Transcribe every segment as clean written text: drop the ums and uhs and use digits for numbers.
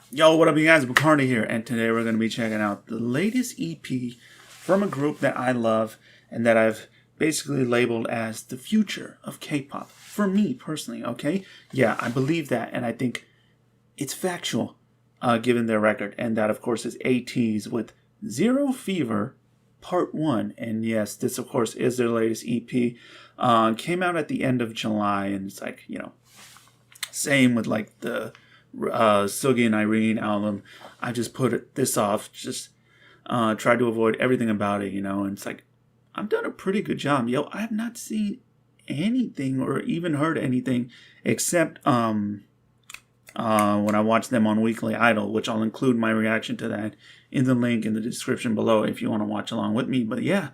Yo, what up, you guys? Bacardi here, and today we're going to be checking out the latest EP from a group that I love and that I've basically labeled as the future of K-pop. For me, personally, okay? Yeah, I believe that, and I think it's factual, given their record. And that, of course, is ATEEZ with Zero Fever Part 1. And yes, this, of course, is their latest EP. Came out at the end of July, and it's like, same with like the Sugi and Irene album. I just put this off, just tried to avoid everything about it, and it's like, I've done a pretty good job. Yo, I have not seen anything or even heard anything except when I watched them on Weekly Idol, which I'll include my reaction to that in the link in the description below if you want to watch along with me. But yeah,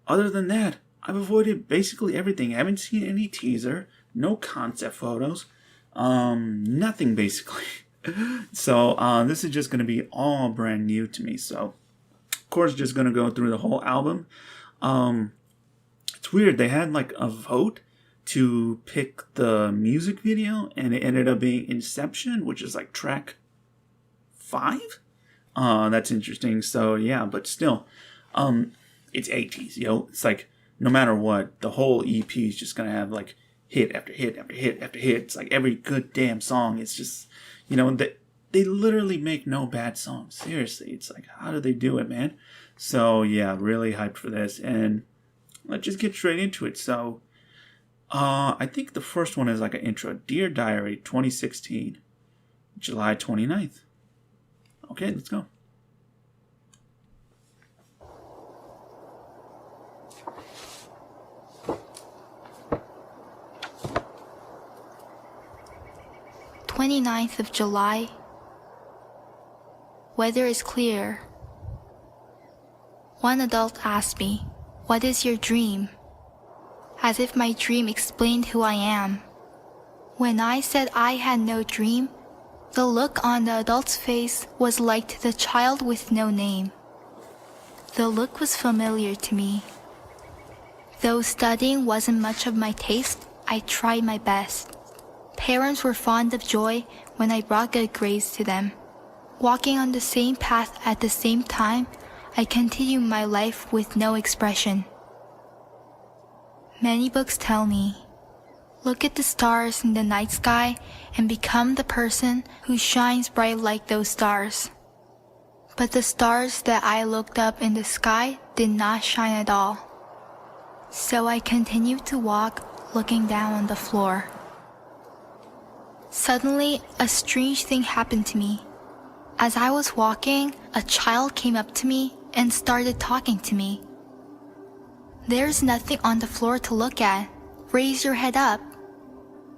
other than that, I've avoided basically everything. I haven't seen any teaser, no concept photos, nothing basically. So this is just going to be all brand new to me. So of course, just going to go through the whole album. It's weird. They had like a vote to pick the music video, and it ended up being Inception, which is like track 5. That's interesting. So yeah, but still, it's ATEEZ, It's like, no matter what, the whole EP is just gonna have like hit after hit after hit after hit. It's like every good damn song. It's just, they literally make no bad songs. Seriously, it's like, how do they do it, man? So yeah, really hyped for this, and let's just get straight into it. So, I think the first one is like an intro. Dear Diary, 2016, July 29th. Okay, let's go. July 29th. Weather is clear. One adult asked me, "What is your dream?" As if my dream explained who I am. When I said I had no dream, the look on the adult's face was like to the child with no name. The look was familiar to me. Though studying wasn't much of my taste, I tried my best. Parents were fond of joy when I brought good grades to them. Walking on the same path at the same time, I continued my life with no expression. Many books tell me, look at the stars in the night sky and become the person who shines bright like those stars. But the stars that I looked up in the sky did not shine at all. So I continued to walk, looking down on the floor. Suddenly, a strange thing happened to me. As I was walking, a child came up to me and started talking to me. There's nothing on the floor to look at. Raise your head up.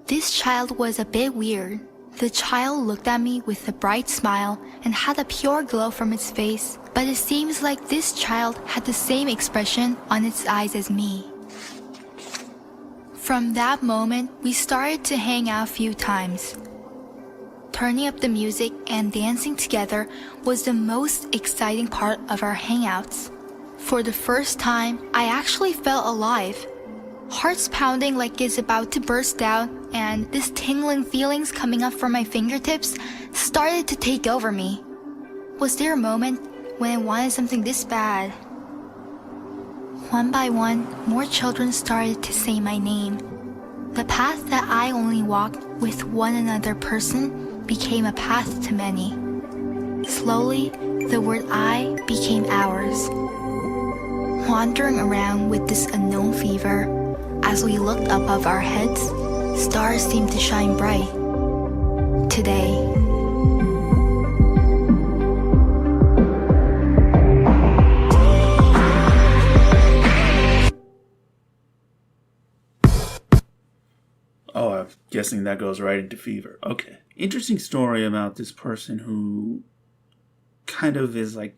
This child was a bit weird. The child looked at me with a bright smile and had a pure glow from its face, but it seems like this child had the same expression on its eyes as me. From that moment, we started to hang out a few times. Turning up the music and dancing together was the most exciting part of our hangouts. For the first time, I actually felt alive. Hearts pounding like it's about to burst out, and this tingling feelings coming up from my fingertips started to take over me. Was there a moment when I wanted something this bad? One by one, more children started to say my name. The path that I only walked with one another person became a path to many. Slowly, the word I became ours. Wandering around with this unknown fever, as we looked above our heads, stars seemed to shine bright. Today. Oh, I'm guessing that goes right into Fever. Okay. Interesting story about this person who kind of is like,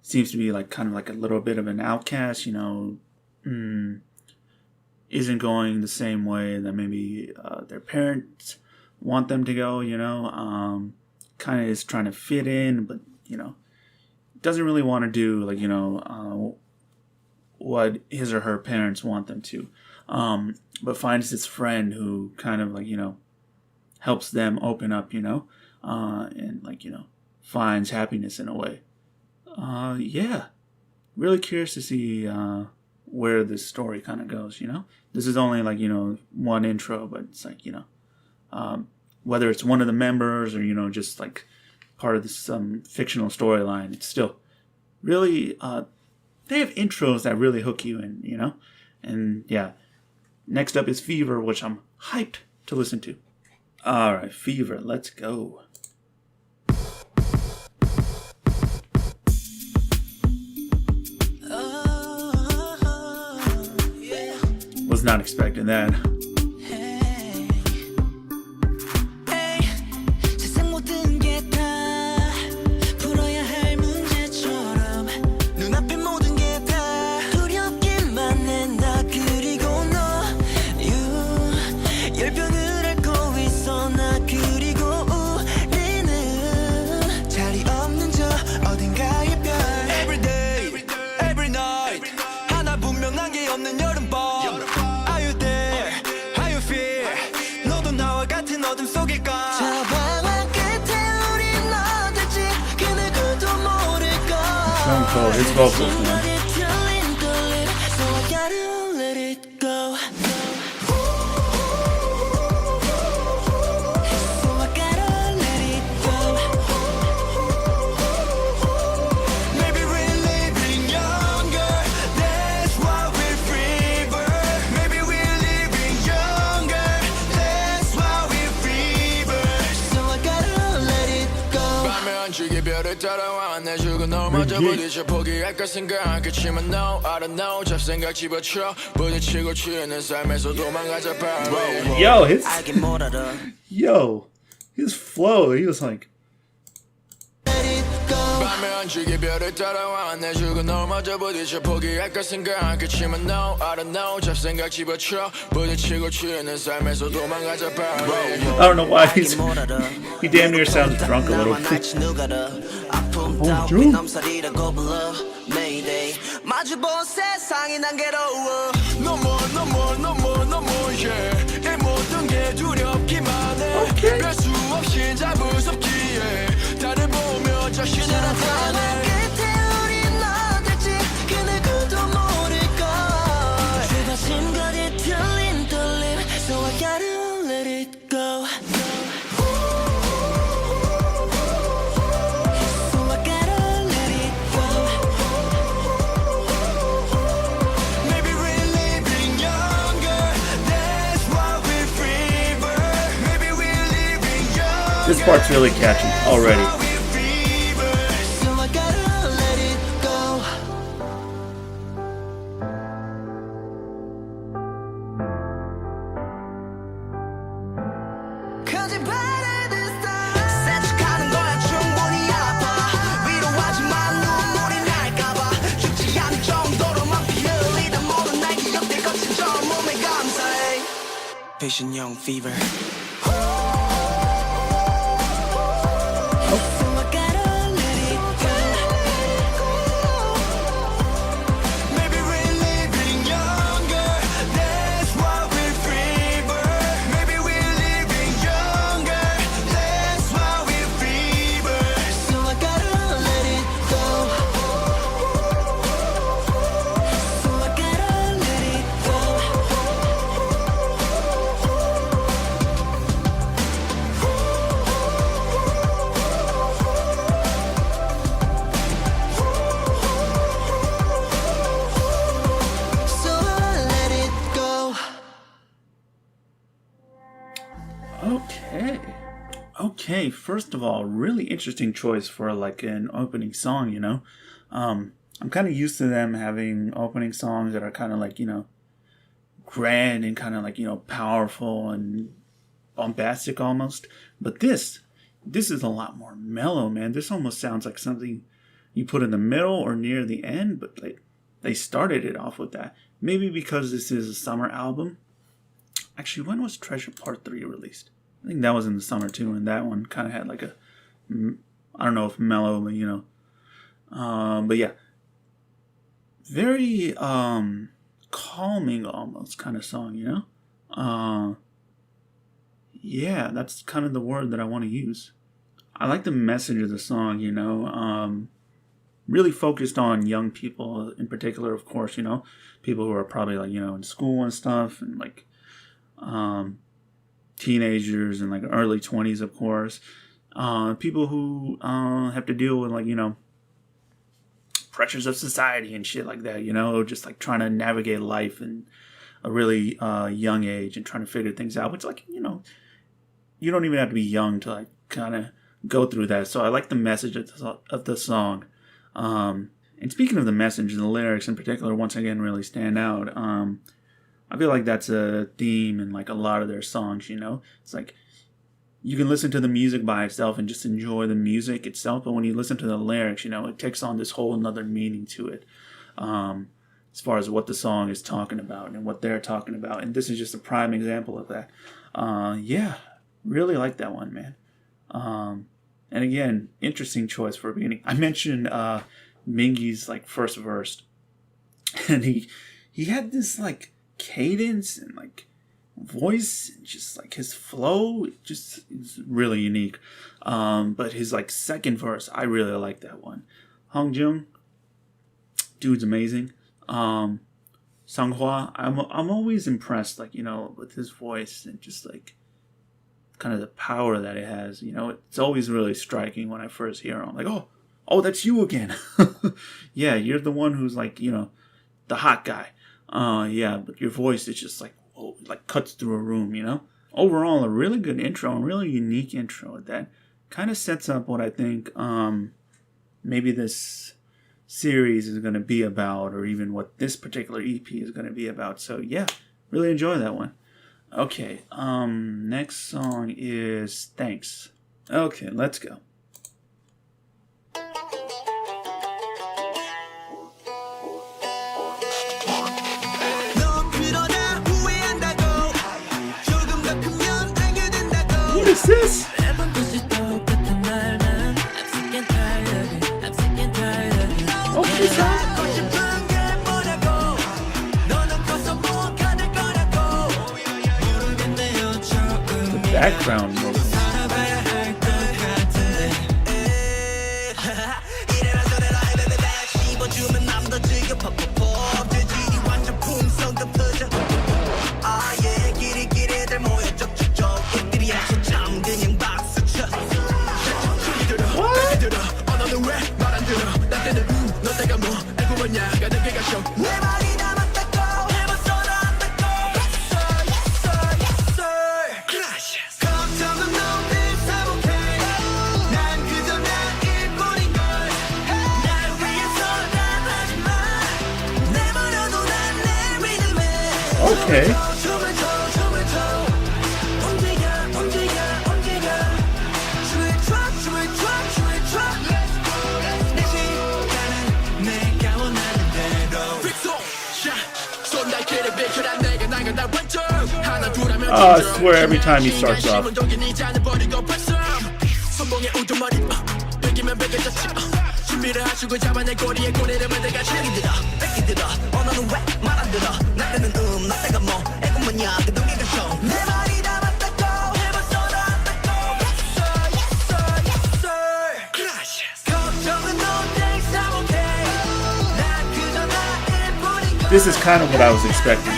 seems to be like kind of like a little bit of an outcast, isn't going the same way that maybe their parents want them to go, kind of is trying to fit in, but, doesn't really want to do like, what his or her parents want them to. But finds this friend who kind of like, helps them open up, and like, finds happiness in a way. Yeah, really curious to see where this story kind of goes. This is only like one intro, but it's like whether it's one of the members or just like part of this fictional storyline, it's still really they have intros that really hook you in. And yeah, next up is Fever, which I'm hyped to listen to. All right, Fever, let's go. Was not expecting that. His vocals, man. 내 죽은 널 먼저 부딪혀 포기할까 생각 그치만 no I don't know 잡생각 집어쳐 부딪히고 취하는 삶에서 도망가자 바로 his flow, he was like 밤에 안주기 별을 따라와 내 죽은 널 먼저 부딪혀 포기할까 생각 그치만 no I don't know 잡생각 집어쳐 부딪히고 취하는 삶에서 도망가자 바로 I don't know why he damn near sounds drunk a little bit. 마주본 세상이 난 괴로워 No more no more no more no more yeah 이 모든 게 두렵기만 해 별 수 없이 잘 무섭기에 나를 보며 자신을 나타내 끝에 우린 어떨지 그 누구도 모를걸 주거진 거리 틀린 떨림 So I gotta let it go This part's really catchy already. Patient young fever. Okay, first of all, really interesting choice for like an opening song, I'm kind of used to them having opening songs that are kind of like, grand and kind of like, powerful and bombastic almost. But this is a lot more mellow, man. This almost sounds like something you put in the middle or near the end, but like they started it off with that. Maybe because this is a summer album. Actually, when was Treasure Part 3 released? I think that was in the summer too, and that one kind of had like a, I don't know if mellow, but but yeah, very calming almost kind of song, yeah, that's kind of the word that I want to use. I like the message of the song, you know, really focused on young people in particular, of course, you know, people who are probably like, you know, in school and stuff, and like teenagers and like early 20s, of course, people who have to deal with like, you know, pressures of society and shit like that, you know, just like trying to navigate life in a really young age and trying to figure things out, which, like, you know, you don't even have to be young to like kind of go through that. So I like the message of the song. And speaking of the message, the lyrics in particular, once again, really stand out. I feel like that's a theme in like a lot of their songs, you know. It's like you can listen to the music by itself and just enjoy the music itself, but when you listen to the lyrics, you know, it takes on this whole another meaning to it, as far as what the song is talking about and what they're talking about. And this is just a prime example of that. Yeah, really like that one, man. And again, interesting choice for a beginning. I mentioned Mingy's like first verse, and he had this like cadence and like voice, and just like his flow, it just is really unique. But his like second verse, I really like that one. Hong Jung, dude's amazing. Sanghua, I'm always impressed, like, you know, with his voice and just like kind of the power that it has. You know, it's always really striking when I first hear him. Like, oh, that's you again. Yeah, you're the one who's like, you know, the hot guy. Yeah, but your voice is just like, oh, like cuts through a room, you know? Overall, a really good intro, a really unique intro that kind of sets up what I think maybe this series is going to be about, or even what this particular EP is going to be about. So yeah, really enjoy that one. Okay, next song is Thanks. Okay, let's go. What is this? Okay, song. The background vocals. Okay. I swear every time he starts off. This is kind of what I was expecting.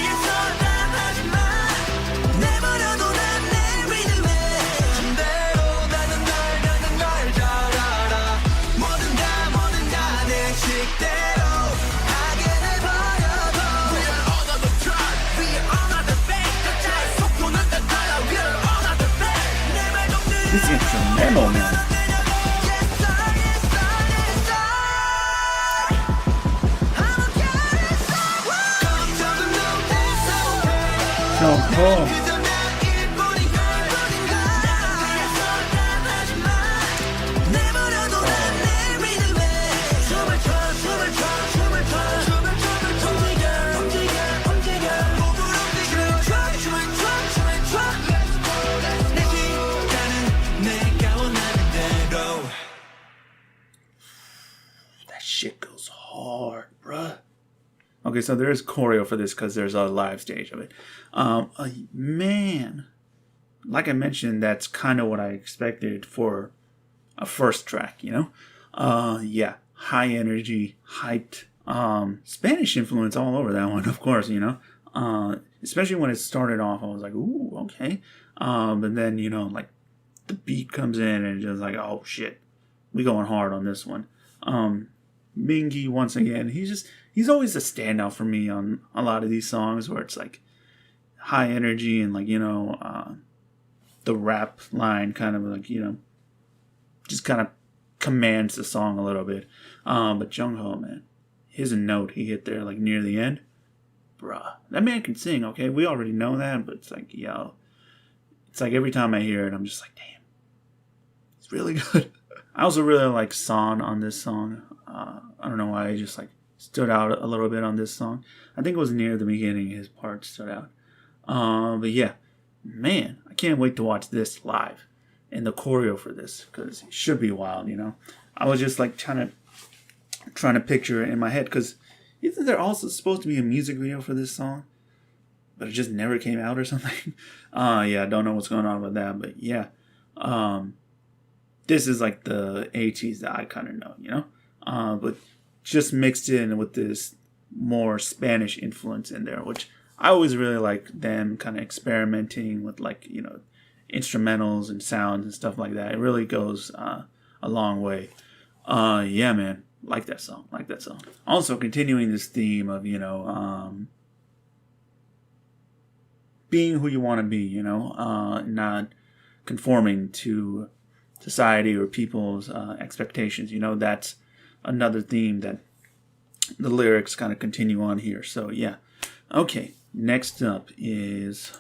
This instrumental, man. So cool. Shit goes hard, bruh. Okay, so there is choreo for this because there's a live stage of it. Man, like I mentioned, that's kind of what I expected for a first track, you know? Yeah, high energy, hyped. Spanish influence all over that one, of course, you know? Especially when it started off, I was like, ooh, okay. But then, you know, like the beat comes in and just like, oh shit, we going hard on this one. Mingy, once again, he's always a standout for me on a lot of these songs where it's like high energy and like, you know, the rap line kind of like, you know, just kind of commands the song a little bit. But Jungho, man, his note he hit there like near the end, bruh, that man can sing, okay? We already know that, but it's like, yo, it's like every time I hear it, I'm just like, damn, it's really good. I also really like Son on this song. I don't know why I just like stood out a little bit on this song. I think it was near the beginning his part stood out. But yeah, man, I can't wait to watch this live and the choreo for this because it should be wild, you know. I was just like trying to picture it in my head because isn't there also supposed to be a music video for this song, but it just never came out or something? Yeah, I don't know what's going on with that, but yeah, this is like the ATEEZ that I kind of know, you know. But just mixed in with this more Spanish influence in there, which I always really like them kind of experimenting with like, you know, instrumentals and sounds and stuff like that. It really goes a long way. Yeah, man, like that song. Also continuing this theme of, you know, being who you want to be, you know, not conforming to society or people's expectations. You know, that's another theme that the lyrics kind of continue on here. So yeah. Okay, next up is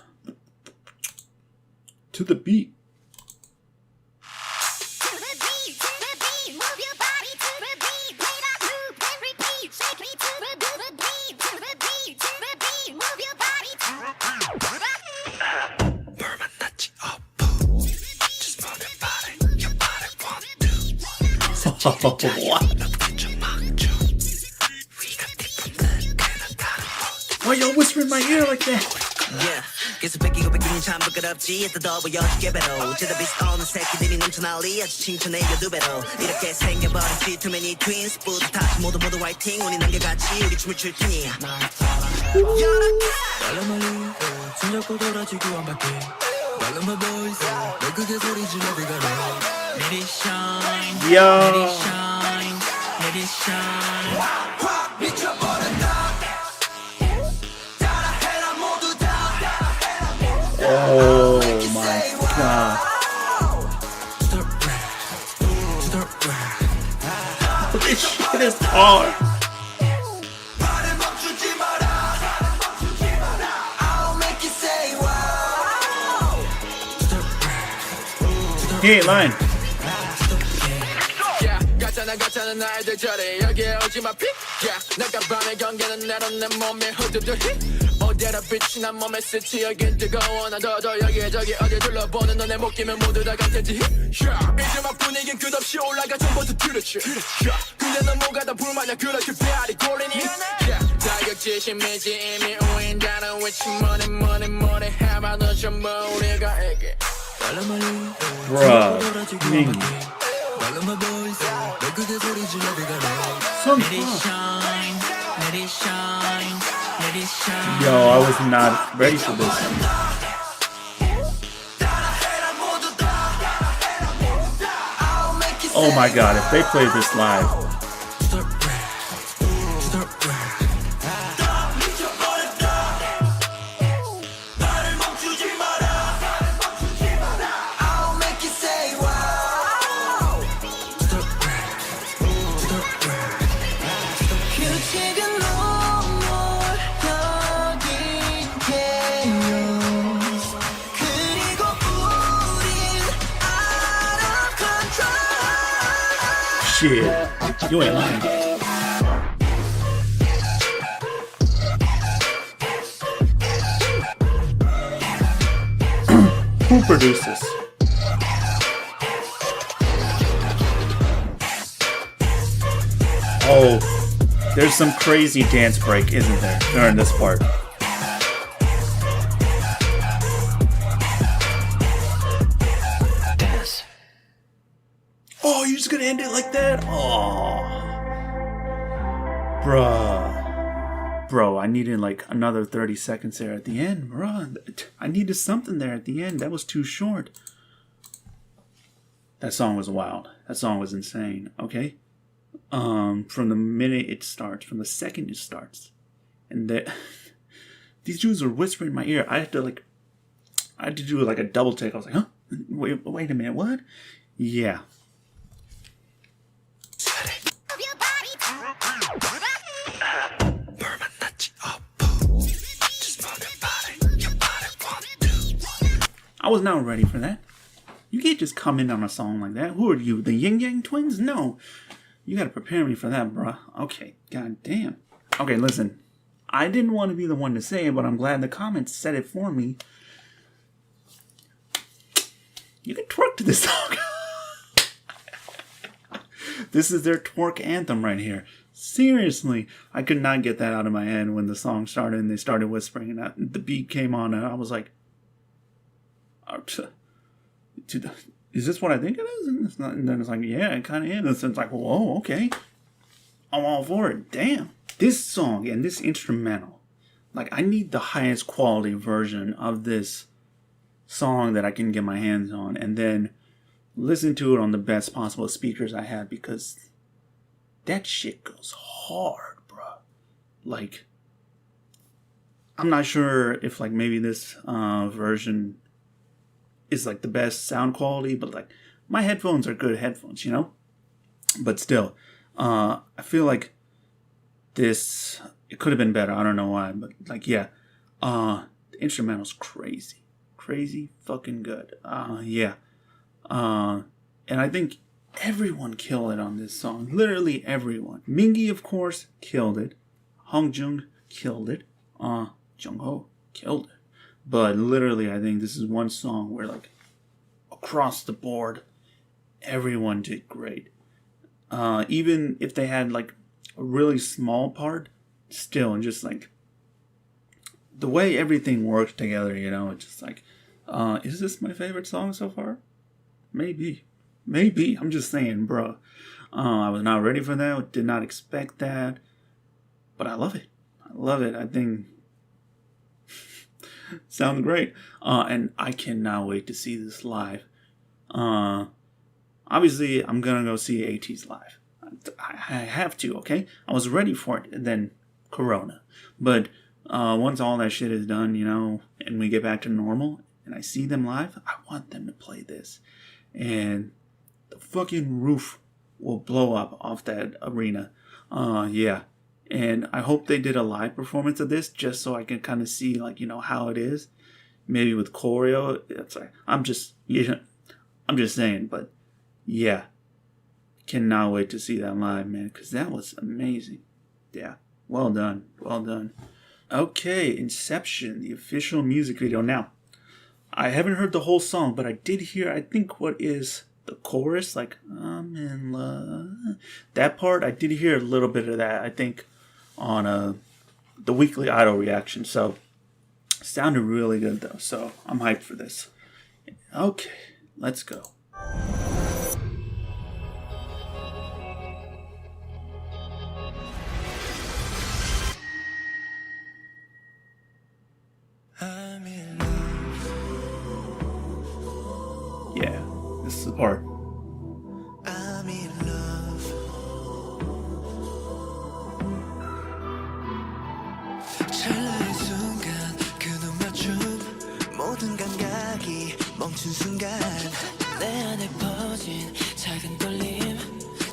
To the Beat. What? Why y'all whispering in my ear like that? Yeah, 계속 뺏기고 뺏기는 참 부끄럽지. 애써 더 보여줄게 배로. 제다 비슷한 새끼들이 넘쳐나리. 아주 칭찬해 두 배로. 이렇게 생겨버린 sweet too many twins. 뿌듯하지 모두 화이팅. 우리 남겨같이 우리 춤을 출 테니. 말로 멀리 손잡고 돌아지고 한 바퀴. 말로 my boys. 너 그게 소리 질러 비가 나. Let it shine. Let it shine. Let it shine. 확 미쳐버렸다. Oh my god. This shit is hard. He ain't lying. 가짜는 나이들 저래 여기에 오지마 픽 나가밤의 경계는 내로 내 몸에 흐드드히 어디에라 빛이 난 몸에 스치 여긴 뜨거워 난 더더 여기저기 어디 둘러보는 너네 목기면 모두 다 같겠지 이제 막 분위긴 끝없이 올라가 전부터 들었지 근데 넌 뭐가 다 불만이야 그렇게 배알이 골리니 자격지심이지 이미 우인다는 위치 뭐니 해봐도 전부 우리가 이게 Bruh, Yo, I was not ready for this. Oh my god, if they play this live. Shit, you ain't lying. Who produced this? Oh, there's some crazy dance break, isn't there, during this part? end it like that? Oh, bro, I needed like another 30 seconds there at the end, bro. I needed something there at the end. That was too short. That song was wild. That song was insane. Okay, from the minute it starts, from the second it starts, and these dudes were whispering in my ear. I had to do like a double take. I was like, huh? Wait a minute, what? Yeah. I was not ready for that. You can't just come in on a song like that. Who are you, the Yin Yang Twins? No. You gotta prepare me for that, bruh. Okay, god damn. Okay, listen. I didn't want to be the one to say it, but I'm glad the comments said it for me. You can twerk to this song. This is their twerk anthem right here. Seriously, I could not get that out of my head when the song started and they started whispering and the beat came on and I was like, is this what I think it is? And then it's like, yeah, it kind of is. And it's like, whoa, okay. I'm all for it. Damn. This song and this instrumental, like I need the highest quality version of this song that I can get my hands on and then listen to it on the best possible speakers I have because that shit goes hard, bro. Like, I'm not sure if like maybe this version is like the best sound quality, but like my headphones are good headphones, you know? But still, I feel like this, it could have been better. I don't know why, but like, yeah, the instrumental's crazy. Crazy fucking good. Yeah. And I think everyone killed it on this song. Literally everyone. Mingi, of course, killed it. Hongjung killed it. Jungho killed it. But literally, I think this is one song where, like, across the board, everyone did great. Even if they had, like, a really small part, still, and just, like, the way everything worked together, you know, it's just like, is this my favorite song so far? Maybe. Maybe. I'm just saying, bro. I was not ready for that. Did not expect that. But I love it. I love it. I think sounds great. And I cannot wait to see this live. Obviously, I'm going to go see ATEEZ live. I have to, okay? I was ready for it. And then Corona. But once all that shit is done, you know, and we get back to normal, and I see them live, I want them to play this. And the fucking roof will blow up off that arena. Yeah. And I hope they did a live performance of this just so I can kind of see, like, you know, how it is. Maybe with choreo. It's like, I'm just saying, but yeah. Cannot wait to see that live, man, because that was amazing. Yeah. Well done. Well done. Okay, Inception, the official music video. Now, I haven't heard the whole song, but I did hear, I think, what is the chorus, like, I'm in love. That part, I did hear a little bit of that, I think, on the Weekly Idol reaction. So, sounded really good, though. So, I'm hyped for this. Okay, let's go. Yeah, this is the part. I'm in love. 찰나의 순간 그눈 맞춤 모든 감각이 멈춘 순간 내 안에 퍼진 작은 떨림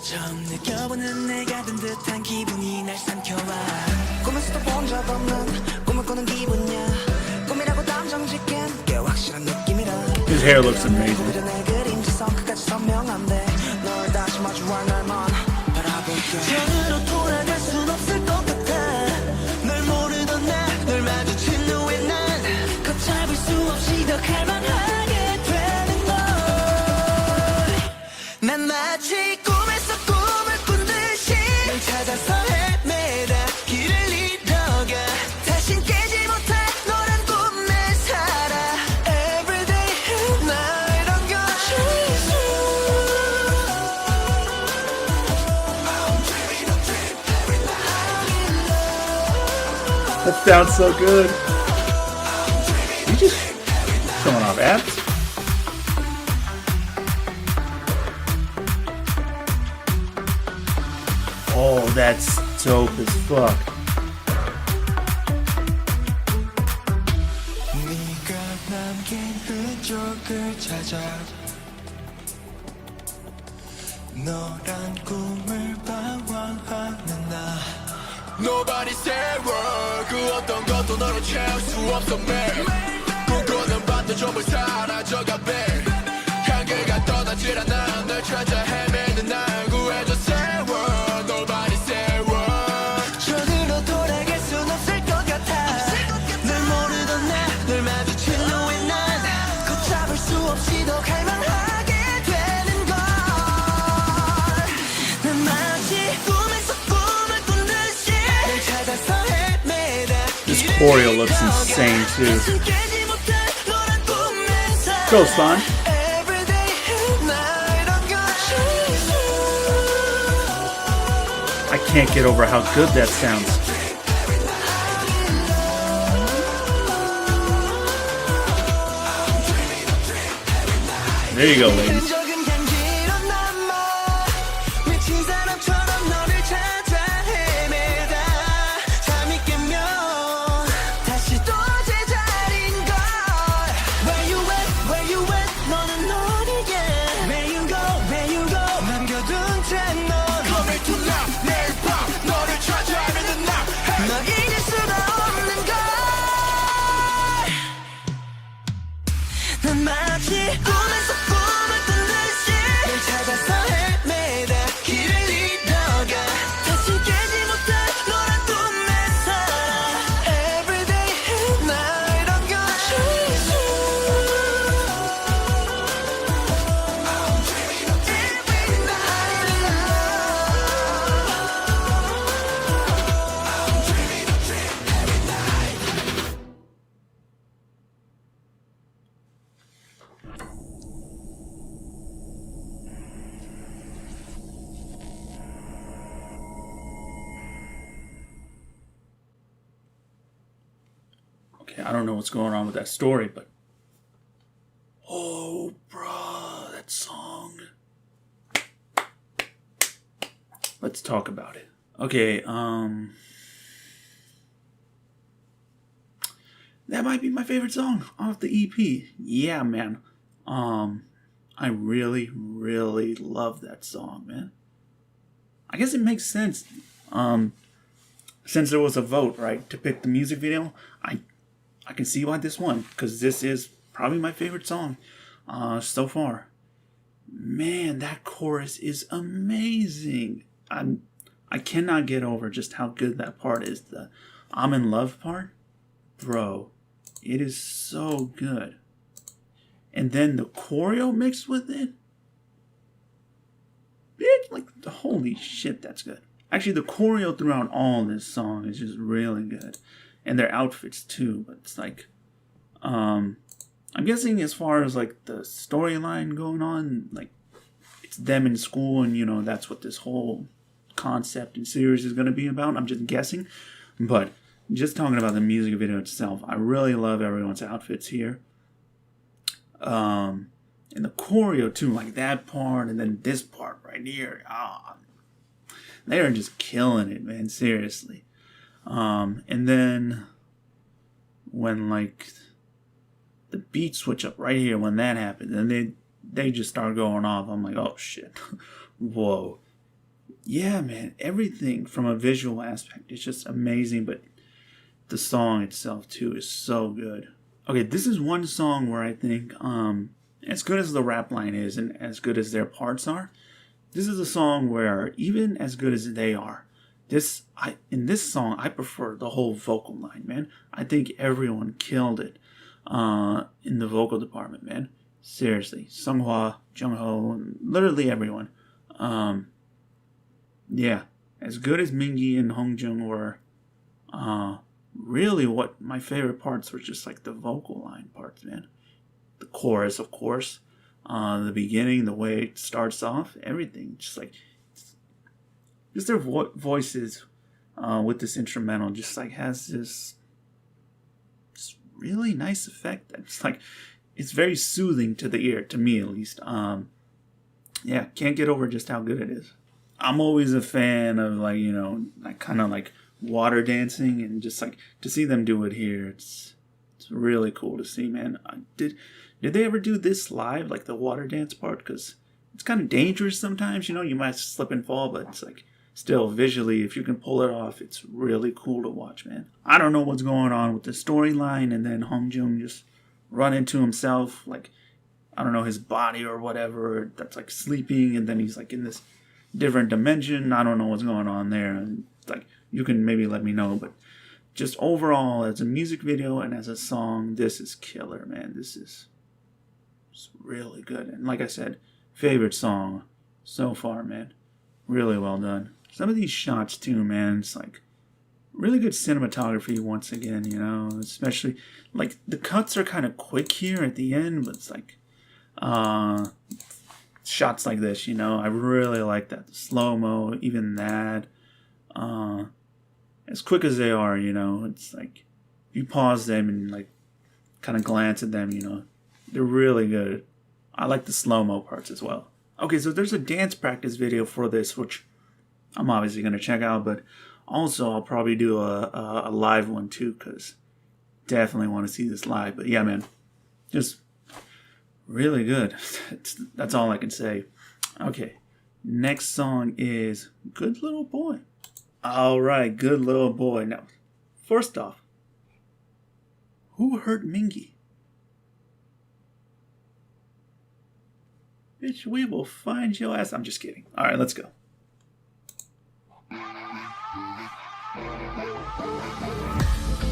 처음 느껴보는 내가 든 듯한 기분이 날 삼켜와 꿈에서도 본 적 없는 꿈을 꾸는 기분이야 꿈이라고 단정짓기엔 꽤 확실한 느낌이라 His hair looks amazing. 전으로 돌아갈 순 없을 것 같아 널 모르던 나널 마주친 후에 난 걷잡을 수 없이 더 갈망하게 되는 걸 난 마치 꿈에서 꿈을 꾼 듯이 널 찾아서 헤매다 길을 잃어가 다신 깨지 못해 너란 꿈에 살아 Everyday 날 안겨주소 That sounds so good. You just showing off apps. Oh, that's dope as fuck. 네가 남긴 흔적을 찾아 너란 꿈을 방황하는 나 Nobody say word 그 어떤 것도 너를 채울 수 없어 매일 꿈꾸는 밤도 좀을 사라져가 babe 향기가 떠나질 않아 널 찾아 헤매는 날 구해줘 say word Nobody say word 저들로 돌아갈 순 없을 것 같아 널 모르던 나널 마주친 후에 난 걷잡을 수 없이 더 갈망하게 되는 걸 난 마치 꿈에서 꿈을 꾼듯이 널 찾아서 헤매다 This choreo looks insane too. Go, Spawn. I can't get over how good that sounds. There you go, ladies. 난 마치 꿈에서 꿈을 꾼듯이 널 찾아서 헤매다 길을 잃어가 다시 깨지 못할 너란 꿈에 살아 Everyday and night I'm gonna chase you Every night and Okay, I don't know what's going on with that story, but oh, bruh, that song. Let's talk about it. Okay, that might be my favorite song off the EP. Yeah, man. I really, really love that song, man. I guess it makes sense. Since there was a vote, right, to pick the music video, I can see why this won, because this is probably my favorite song so far. Man, that chorus is amazing. I cannot get over just how good that part is. The I'm in love part, bro, it is so good. And then the choreo mixed with it, bitch, like holy shit, that's good. Actually, the choreo throughout all this song is just really good. And their outfits too, but it's like, I'm guessing as far as like the storyline going on, like it's them in school, and you know that's what this whole concept and series is going to be about. I'm just guessing, but just talking about the music video itself, I really love everyone's outfits here. And the choreo too, like that part, and then this part right here. They are just killing it, man. Seriously. And then when like the beat switch up right here, when that happens, and they just start going off, I'm like, oh shit. Whoa. Yeah, man, everything from a visual aspect is just amazing, but the song itself too is so good. Okay, this is one song where I think as good as the rap line is and as good as their parts are, this is a song where even as good as they are, in this song, I prefer the whole vocal line, man. I think everyone killed it in the vocal department, man. Seriously. Sunghwa, Jungho, literally everyone. Yeah. As good as Mingi and Hongjung were, really what my favorite parts were just like the vocal line parts, man. The chorus, of course. The beginning, the way it starts off, everything. Just like... just their voices with this instrumental just like has this really nice effect. It's like, it's very soothing to the ear, to me at least. Yeah, can't get over just how good it is. I'm always a fan of like, you know, like kind of like water dancing, and just like to see them do it here, it's really cool to see, man. Did they ever do this live, like the water dance part? Because it's kind of dangerous sometimes, you know, you might slip and fall, but it's like still visually, if you can pull it off, it's really cool to watch, man. I don't know what's going on with the storyline, and then Hongjoong just run into himself, like, I don't know, his body or whatever that's like sleeping, and then he's like in this different dimension. I don't know what's going on there, and like, you can maybe let me know, but just overall, as a music video and as a song, this is killer, man. This is really good. And like I said, favorite song so far, man. Really well done. Some of these shots too, man, it's like really good cinematography once again, you know, especially like the cuts are kind of quick here at the end, but it's like shots like this, you know, I really like that. The slow-mo, even that. As quick as they are, you know, it's like if you pause them and like kind of glance at them, you know, they're really good. I like the slow-mo parts as well. Okay, so there's a dance practice video for this, which I'm obviously going to check out, but also I'll probably do a live one too, because definitely want to see this live. But yeah, man, just really good. That's all I can say. Okay, next song is Good Little Boy. All right, Good Little Boy. Now, first off, who hurt Mingy? Bitch, we will find your ass. I'm just kidding. All right, let's go.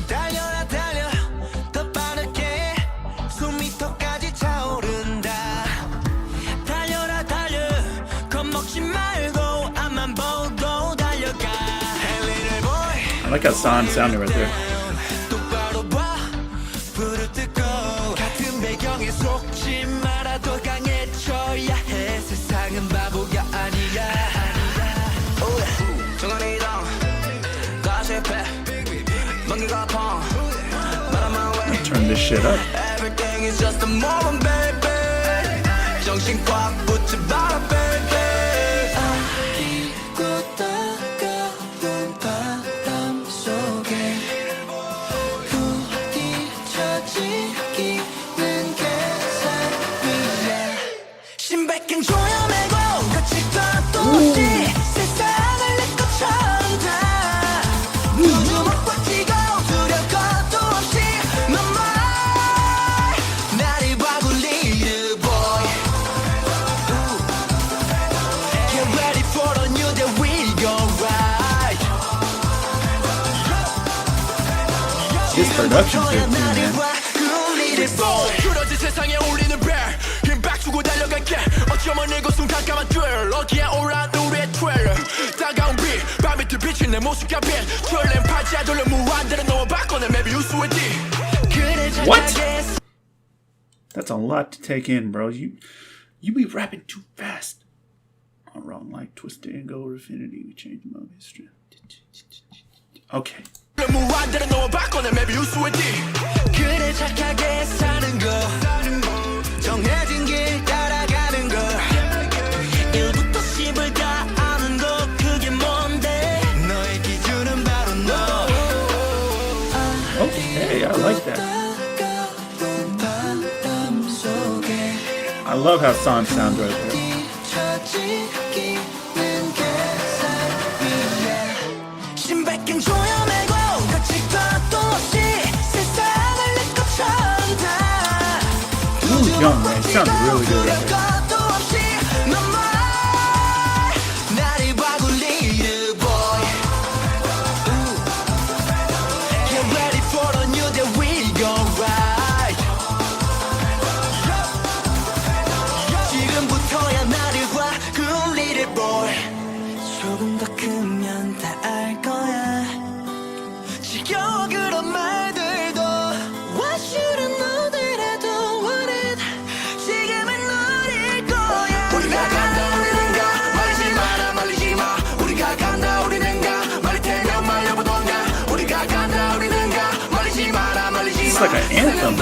달려라 달려 더 빠르게 숨이 턱까지 차오른다 달려라 달려 겁먹지 말고 앞만 보고 달려가 Hey little boy I like how San sounded right there. 똑바로 봐 불을 뜯고 같은 배경에 속지 마라 더 강해져야 해 세상은 바보가 아니야 정한이 동 가시패 Turn this shit up. Everything is just a moment, baby. 정신 꽉 붙지 마라, baby. 아리고 따가운 바람 속에 부딪혀지기는 계산 위에 심백한 조여매고 같이 또 없이 세상을 내 것처럼 다 눈을 못 버티고 두려워도 없이 너만 나를 봐고 little boy Get ready for a new day we go right This production's good too, man. 그러지 세상에 울리는 벨 힘박 주고 달려갈게 어쩌면 이곳은 깜깜한 줄 어기에 올라온 우리의 트레일러 따가운 빛 밤빛을 비친 내 모습과 빛 트레일러는 팔자 돌려 무한대로 너와 바꿔내 maybe you sweet What? That's a lot to take in, bro. You be rapping too fast. Oh, wrong, like Twisted and Go Infinity. We changed my history. Okay. 무한대로 너와 바꿔내 maybe you sweet 그래 착하게 사는 거 정해진 길 따라가는 거 1부터 10을 다 아는 거 그게 뭔데 너의 기준은 바로 너 Okay, I like that. I love how San sounds right there. 심백한 조여매고 같이 또 없이 세상을 내 것처럼 다 Ooh, young man, sounds really good right there. 조금 더 크면 다 알 거야 지겨워 그런 말들도 What should've 너더라도 want it 지금은 너일 거야 우리가 간다 우리는 가 말리지 마라 말리지 마 우리가 간다 우리는 가 말릴 테면 말려보던가 우리가 간다 우리는 가 말리지 마라 말리지 마 is like an anthem.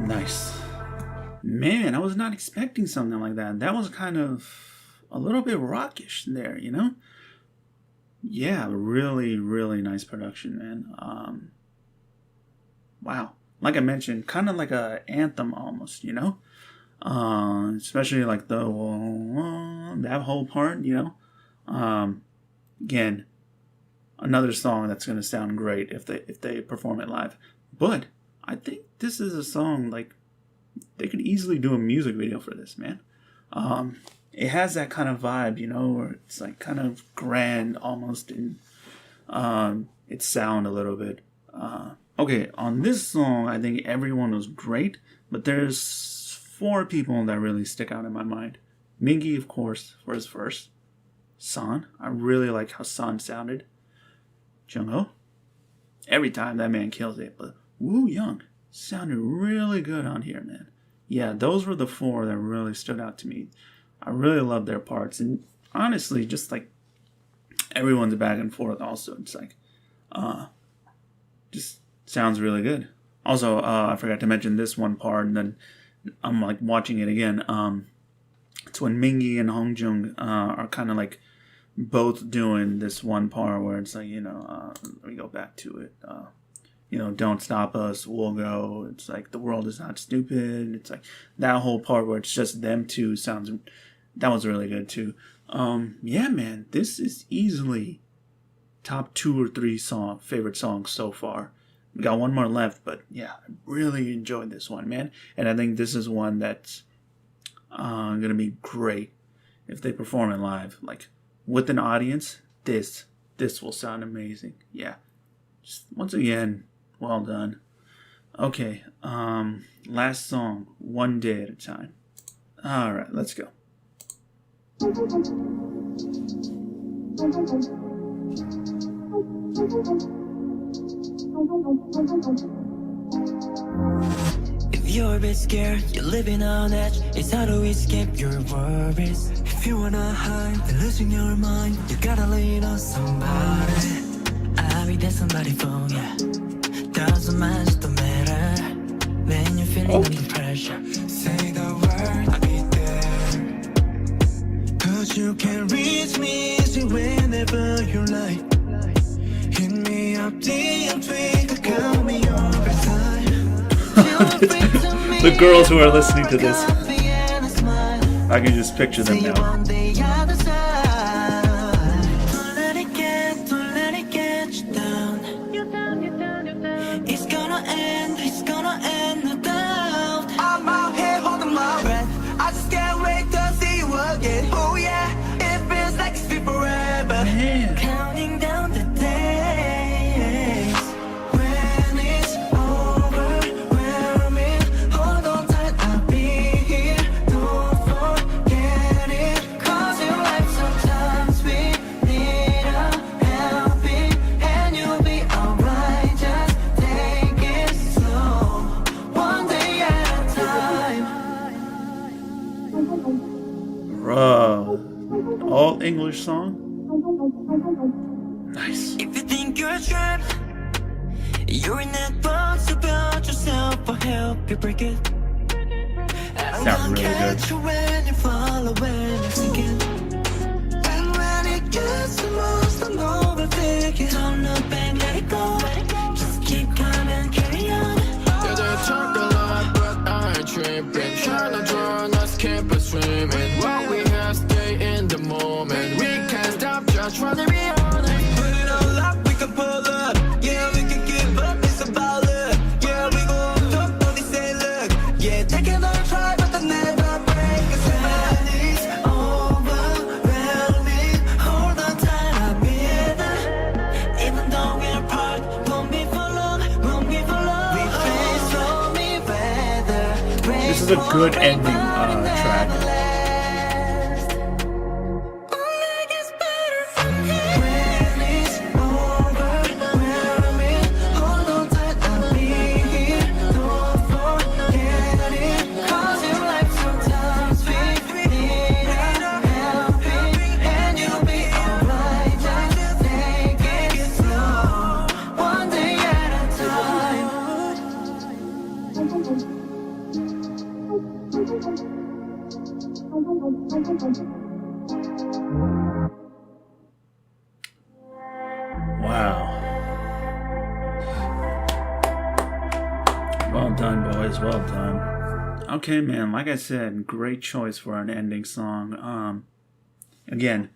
Nice. Man, I was not expecting something like that. That was kind of a little bit rockish there, you know? Yeah, really, really nice production, man. Wow. Like I mentioned, kind of like a anthem almost, you know? Especially like the that whole part, you know? Again, another song that's going to sound great if they perform it live. But I think this is a song, like, they could easily do a music video for this, man. It has that kind of vibe, you know, where it's like kind of grand almost in its sound a little bit. Okay, on this song, I think everyone was great, but there's 4 people that really stick out in my mind. Mingi, of course, for his verse. San, I really like how San sounded. Jungho, every time that man kills it, but Woo Young sounded really good on here, man. Yeah, those were the 4 that really stood out to me. I really love their parts, and honestly, just like everyone's back and forth also, it's like just sounds really good. Also, I forgot to mention this one part, and then I'm like watching it again. It's when Mingi and Hongjung are kind of like both doing this one part where it's like, you know, let me go back to it. You know, don't stop us, we'll go. It's like the world is not stupid. It's like that whole part where it's just them two sounds. That was really good too. Yeah, man, this is easily top 2 or 3 favorite songs so far. We got one more left, but yeah, I really enjoyed this one, man. And I think this is one that's gonna be great if they perform it live, like with an audience. This will sound amazing. Yeah, just once again, well done. Okay, last song, One Day at a Time. All right, let's go. If you're a bit scared, you're living on edge. It's hard to escape your worries. If you wanna hide, then losing your mind, you gotta lean on somebody. I'll be there somebody for ya. Doesn't matter, don't matter. When you're feeling under pressure, say the word, I'll be there. Cause you can reach me easy whenever you like. Hit me up DM, call me over time. The girls who are listening to this, I can just picture them now. All English song. Nice. If you think you're trapped, you're in that box about yourself. I'll help you break it. Sounds really good. When you follow, when you're sinking. And when it gets the most, I'm overthinking. Don't look back, let it go. Just keep calm and carry on. Yeah, they talk a lot, but I ain't tripping. Trying to drown us, keep us swimming. What we have, stay in the moment. We can't stop, just running beyond it. Put it all up, we can pull up. Yeah, we can give up, it's about luck. Yeah, we go on top, but they say look. Yeah, take another try, but they never break us. This is a good ending track. Wow. Well done, boys. Well done. Okay, man. Like I said, great choice for an ending song. Again,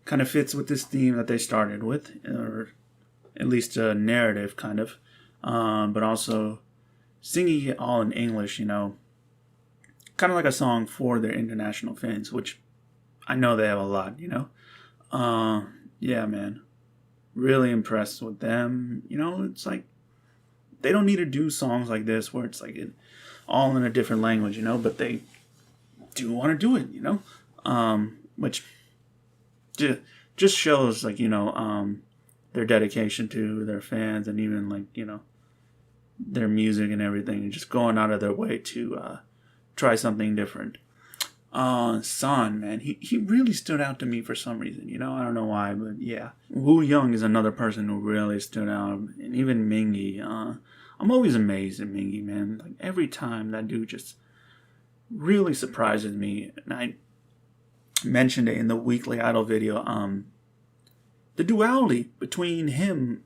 kind of fits with this theme that they started with, or at least a narrative, kind of. But also singing it all in English, you know, kind of like a song for their international fans, which I know they have a lot, you know. Yeah, man. Really impressed with them. You know, it's like they don't need to do songs like this where it's like all in a different language, you know, but they do want to do it, you know. Which just shows, like, you know, their dedication to their fans, and even, like, you know, their music and everything, and just going out of their way to try something different. Son, man, he really stood out to me for some reason, you know. I don't know why, but yeah. Woo Young is another person who really stood out, and even Mingy. I'm always amazed at Mingy, man. Like, every time that dude just really surprises me. And I mentioned it in the Weekly Idol video. The duality between him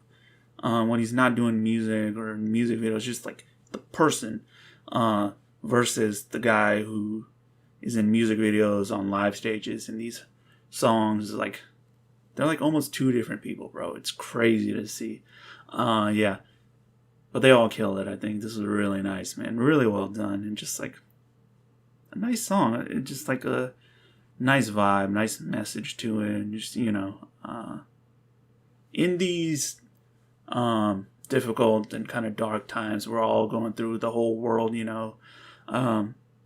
when he's not doing music or music videos, just like the person, versus the guy who is in music videos on live stages, and these songs, like, they're like almost two different people, bro. It's crazy to see. Yeah, but they all killed it. I think this was really nice, man. Really well done, and just like a nice song. It's just like a nice vibe, nice message to it, and just, you know, in these difficult and kind of dark times we're all going through, the whole world, you know,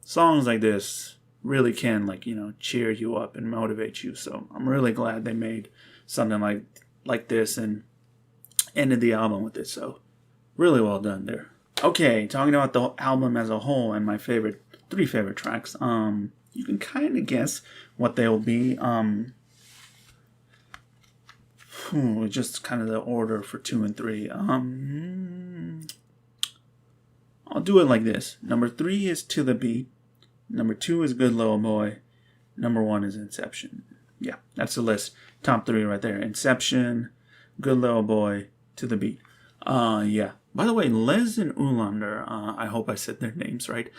songs like this really can, like, you know, cheer you up and motivate you. So I'm really glad they made something like this and ended the album with it. So really well done there. Okay, talking about the album as a whole and my three favorite tracks. You can kind of guess what they'll be. Just kind of the order for 2 and 3. I'll do it like this. Number 3 is To the Beat. Number 2 is Good Little Boy. Number 1 is Inception. Yeah, that's the list. Top 3 right there. Inception, Good Little Boy, To the Beat. Yeah. By the way, Les and Ulander, I hope I said their names right.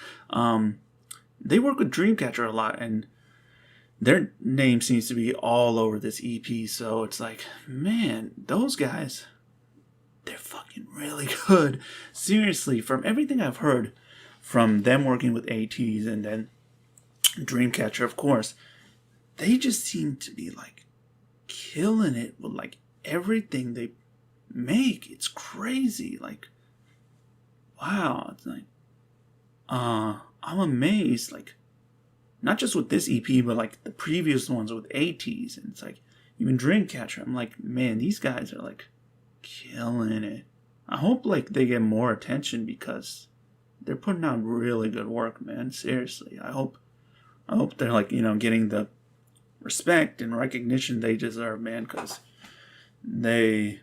They work with Dreamcatcher a lot, and their name seems to be all over this EP. So it's like, man, those guys, they're fucking really good. Seriously, from everything I've heard from them working with ATEEZ and then Dreamcatcher, of course, they just seem to be like killing it with like everything they make. It's crazy. Like, wow. It's like, I'm amazed. Like, not just with this EP, but like the previous ones with ATEEZ, and it's like even Dreamcatcher. I'm like, man, these guys are like killing it. I hope like they get more attention because they're putting out really good work, man. Seriously, I hope they're like, you know, getting the respect and recognition they deserve, man, because they're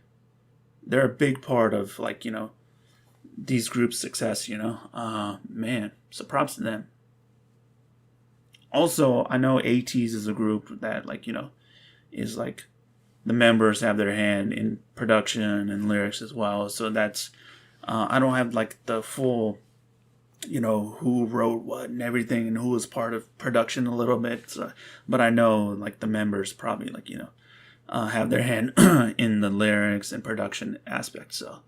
a big part of, like, you know, these groups' success, you know. Man, so props to them. Also, I know ATEEZ is a group that, like, you know, is like the members have their hand in production and lyrics as well. So that's, I don't have like the full, you know, who wrote what and everything and who was part of production a little bit. So, but I know like the members probably, like, you know, have their hand in the lyrics and production aspects. So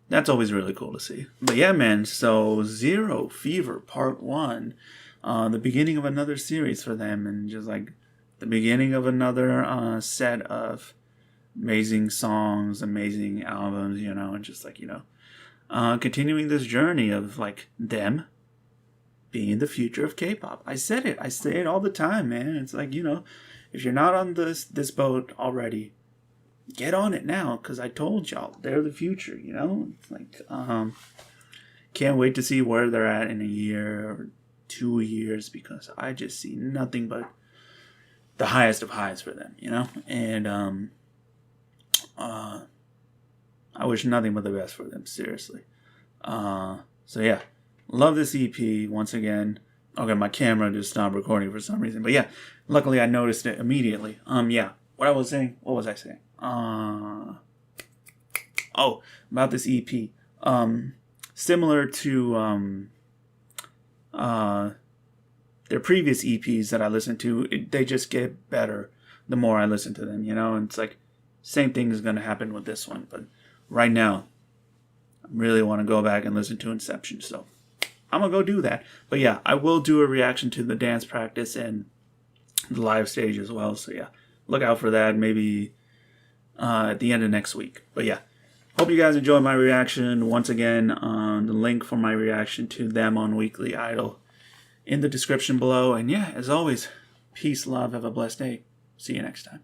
that's always really cool to see. But yeah, man, so Zero Fever Part 1. The beginning of another series for them, and just like the beginning of another set of amazing songs, amazing albums, you know, and just like, you know, continuing this journey of like them being the future of K-pop. I said it. I say it all the time, man. It's like, you know, if you're not on this boat already, get on it now, because I told y'all, they're the future, you know? It's like, can't wait to see where they're at in a year or 2 years, because I just see nothing but the highest of highs for them, you know? And I wish nothing but the best for them, seriously. So yeah, love this EP once again. Okay, my camera just stopped recording for some reason, but yeah, luckily I noticed it immediately. Yeah, what was I saying? Oh, about this EP. Similar to their previous EPs that I listened to, they just get better the more I listen to them, you know? And it's like, same thing is going to happen with this one. But right now, I really want to go back and listen to Inception. So I'm going to go do that. But yeah, I will do a reaction to the dance practice and the live stage as well. So yeah, look out for that maybe at the end of next week. But yeah, hope you guys enjoyed my reaction. Once again, the link for my reaction to them on Weekly Idol in the description below. And yeah, as always, peace, love, have a blessed day. See you next time.